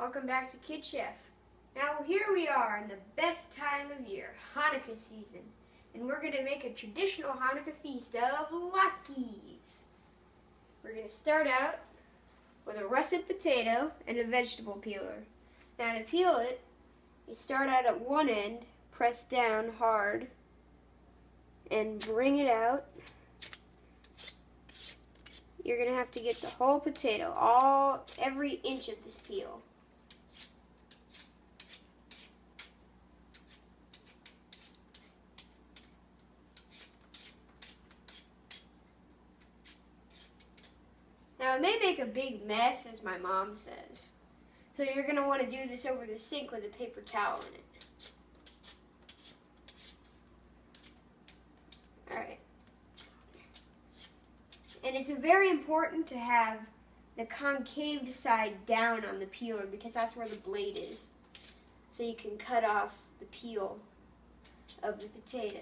Welcome back to Kid Chef. Now here we are in the best time of year, Hanukkah season, and we're going to make a traditional Hanukkah feast of Latkes. We're going to start out with a russet potato and a vegetable peeler. Now to peel it, you start out at one end, press down hard, and bring it out. You're going to have to get the whole potato, every inch of this peel. Now it may make a big mess, as my mom says. So you're going to want to do this over the sink with a paper towel in it. Alright. And it's very important to have the concave side down on the peeler because that's where the blade is. So you can cut off the peel of the potato.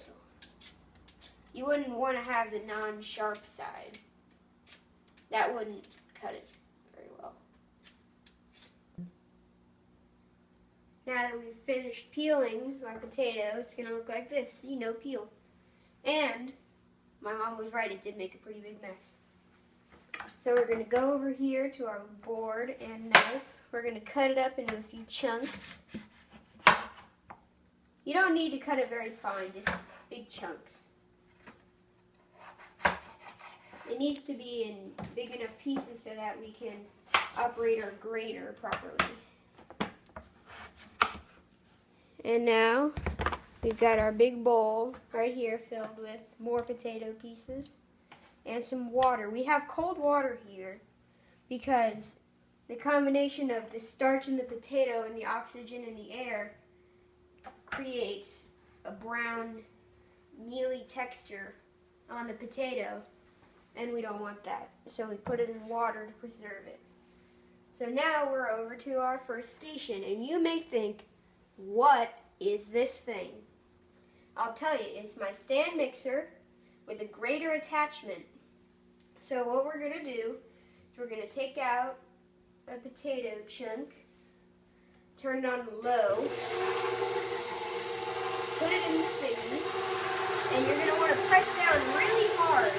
You wouldn't want to have the non-sharp side. That wouldn't cut it very well. Now that we've finished peeling our potato, it's going to look like this. Peel. And my mom was right, it did make a pretty big mess. So we're going to go over here to our board and knife. We're going to cut it up into a few chunks. You don't need to cut it very fine, just big chunks. It needs to be in big enough pieces so that we can operate our grater properly. And now we've got our big bowl right here filled with more potato pieces and some water. We have cold water here because the combination of the starch in the potato and the oxygen in the air creates a brown, mealy texture on the potato. And we don't want that, so we put it in water to preserve it. So now we're over to our first station, and you may think, what is this thing? I'll tell you, it's my stand mixer with a grater attachment. So what we're going to do is we're going to take out a potato chunk, turn it on low, put it in the thingy, and you're going to want to press down really hard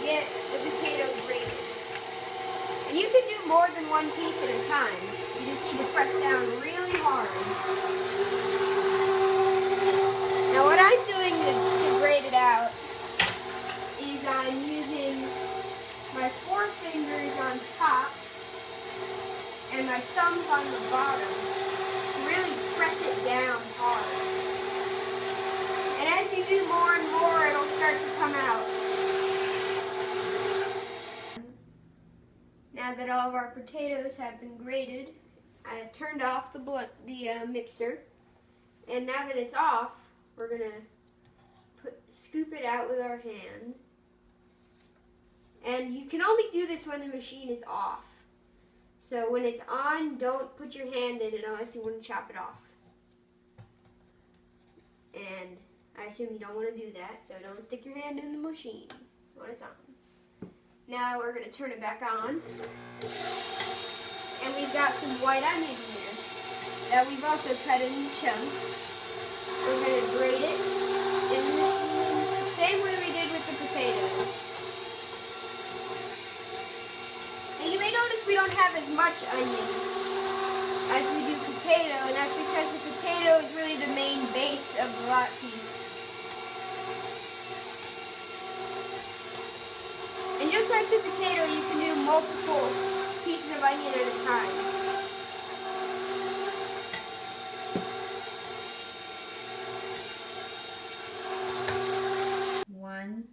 get the potato grated. And you can do more than one piece at a time. You just need to press down really hard. Now what I'm doing to grate it out is I'm using my forefingers on top and my thumbs on the bottom to really press it down hard. And as you do more and more, it'll start to come out. Now that all of our potatoes have been grated, I have turned off the mixer, and now that it's off, we're going to scoop it out with our hand. And you can only do this when the machine is off. So when it's on, don't put your hand in it unless you want to chop it off. And I assume you don't want to do that, so don't stick your hand in the machine when it's on. Now we're going to turn it back on. And we've got some white onion here that we've also cut in chunks. We're going to grate it in the same way we did with the potatoes. And you may notice we don't have as much onion as we do potato, and that's because the potato is really the main base of the Latkes. And just like the potato, you can do multiple pieces of onion at a time. One.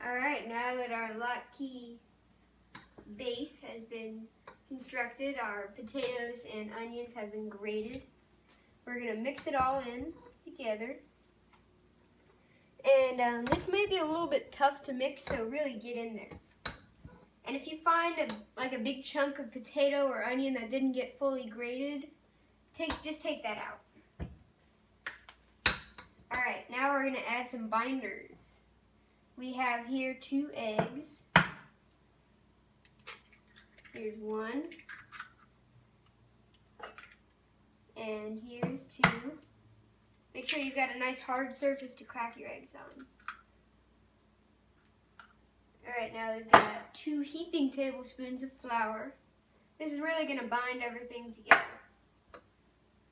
Alright, now that our Latke base has been constructed, our potatoes and onions have been grated, we're going to mix it all in together. And this may be a little bit tough to mix, so really get in there. And if you find a big chunk of potato or onion that didn't get fully grated, just take that out. Alright, now we're going to add some binders. We have here 2 eggs, Here's one. And here's two. Make sure you've got a nice hard surface to crack your eggs on. Alright, now we've got 2 heaping tablespoons of flour. This is really going to bind everything together.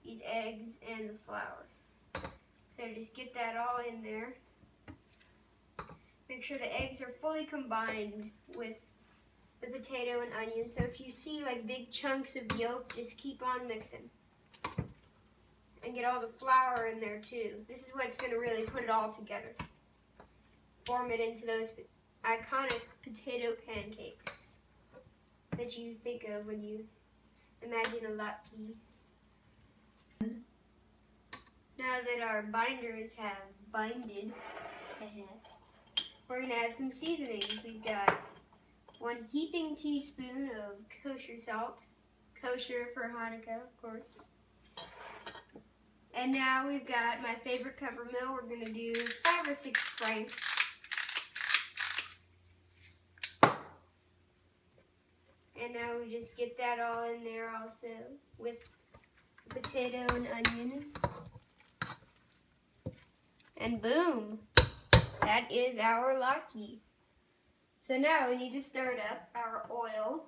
These eggs and the flour. So just get that all in there. Make sure the eggs are fully combined with the potato and onion. So if you see like big chunks of yolk, just keep on mixing. And get all the flour in there too. This is what's going to really put it all together. Form it into those iconic potato pancakes that you think of when you imagine a latke. Now that our binders have binded, we're going to add some seasonings. We've got 1 heaping teaspoon of kosher salt. Kosher for Hanukkah, of course. And now we've got my favorite peppermill. We're going to do 5 or 6 franks. And now we just get that all in there also with potato and onion. And boom, that is our latke. So now we need to start up our oil.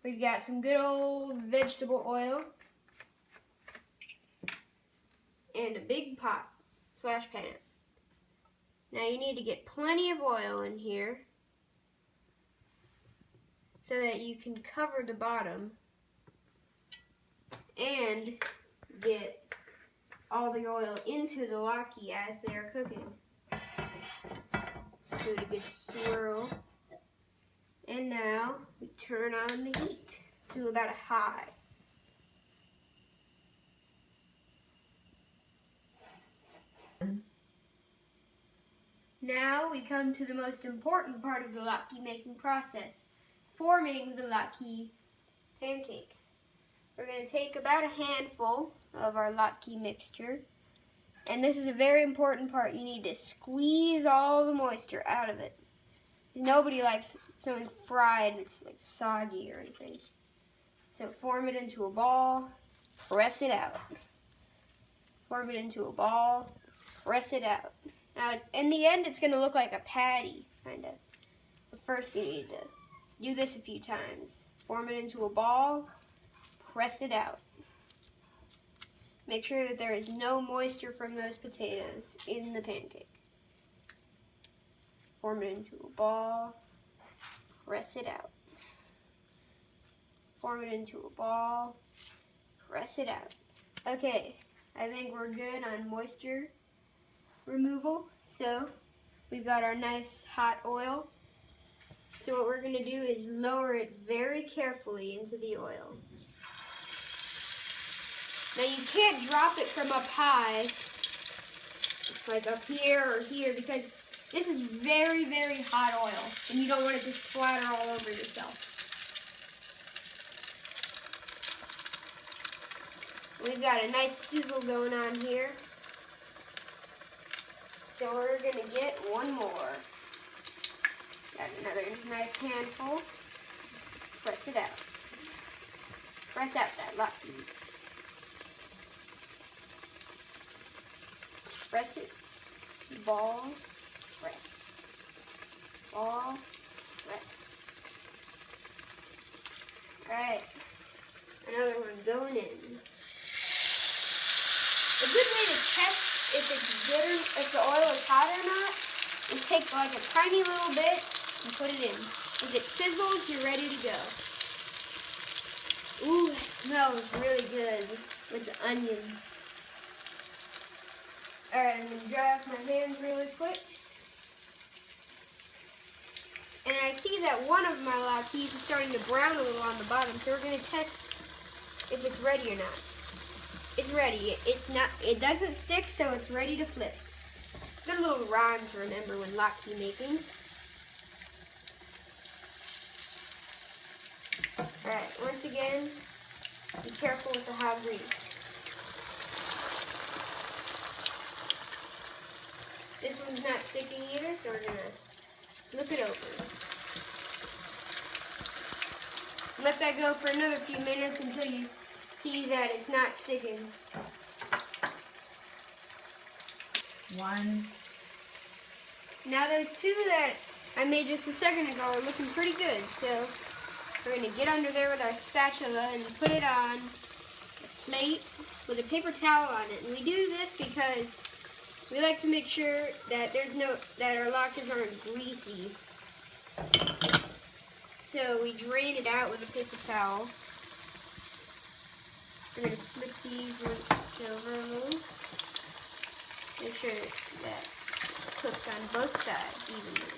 We've got some good old vegetable oil. And a big pot / pan. Now you need to get plenty of oil in here so that you can cover the bottom and get all the oil into the latke as they are cooking. Give it a good swirl. And now we turn on the heat to about a high. Now we come to the most important part of the latke making process, forming the latke pancakes. We're going to take about a handful of our latke mixture, and this is a very important part. You need to squeeze all the moisture out of it. Nobody likes something fried that's like soggy or anything. So form it into a ball, press it out. Form it into a ball, press it out. Now, in the end, it's going to look like a patty, kind of. But first, you need to do this a few times. Form it into a ball, press it out. Make sure that there is no moisture from those potatoes in the pancake. Form it into a ball, press it out. Form it into a ball, press it out. Okay, I think we're good on moisture removal. So we've got our nice hot oil. So what we're going to do is lower it very carefully into the oil. Now you can't drop it from up high, like up here or here, because this is very, very hot oil, and you don't want it to splatter all over yourself. We've got a nice sizzle going on here. So we're going to get one more. Got another nice handful. Press it out. Press out that latke. Press it. Ball. Press. Ball. Press. Alright. Another one going in. A good way to test if it's good, if the oil is hot or not, is take like a tiny little bit and put it in. If it sizzles, you're ready to go. Ooh, that smells really good with the onions. Alright, I'm going to dry off my hands really quick. And I see that one of my latkes is starting to brown a little on the bottom, so we're going to test if it's ready or not. It's ready. It's not. It doesn't stick, so it's ready to flip. Good little rhyme to remember when latke making. Alright, once again, be careful with the hot grease. This one's not sticking either, so we're going to flip it over. let that go for another few minutes until you see that it's not sticking. 1. Now those 2 that I made just a second ago are looking pretty good, so we're going to get under there with our spatula and put it on a plate with a paper towel on it. And we do this because we like to make sure that that our latkes aren't greasy. So we drain it out with a paper towel. We're going to flip these over a little. Make sure that it cooks on both sides evenly.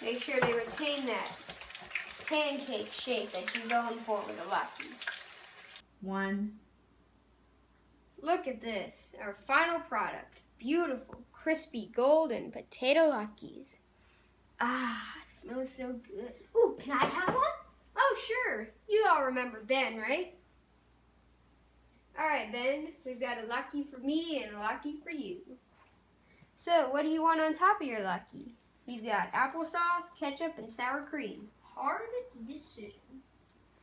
Make sure they retain that pancake shape that you're going for with a Latkes. 1. Look at this, our final product. Beautiful, crispy, golden potato Latkes. Ah, smells so good. Ooh, can I have one? Oh, sure. You all remember Ben, right? All right, Ben, we've got a Latkes for me and a Latkes for you. So, what do you want on top of your Latkes? We've got applesauce, ketchup, and sour cream. Hard decision.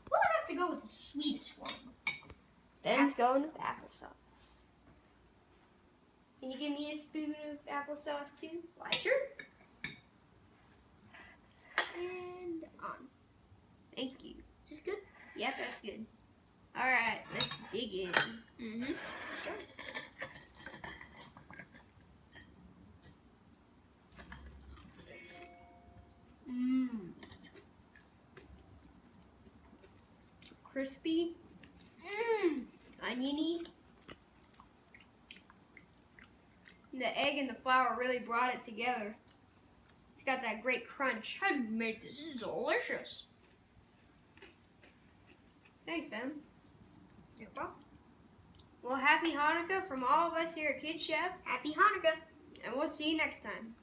We'll have to go with the sweetest one. Ben's going with applesauce. Can you give me a spoon of applesauce too? Why, sure. And on. Thank you. Is this good? Yep, that's good. All right, let's dig in. Sure. Crispy. Oniony. The egg and the flour really brought it together. It's got that great crunch. I made this. This is delicious. Thanks, Ben. No problem. Well, happy Hanukkah from all of us here at Kid Chef. Happy Hanukkah. And we'll see you next time.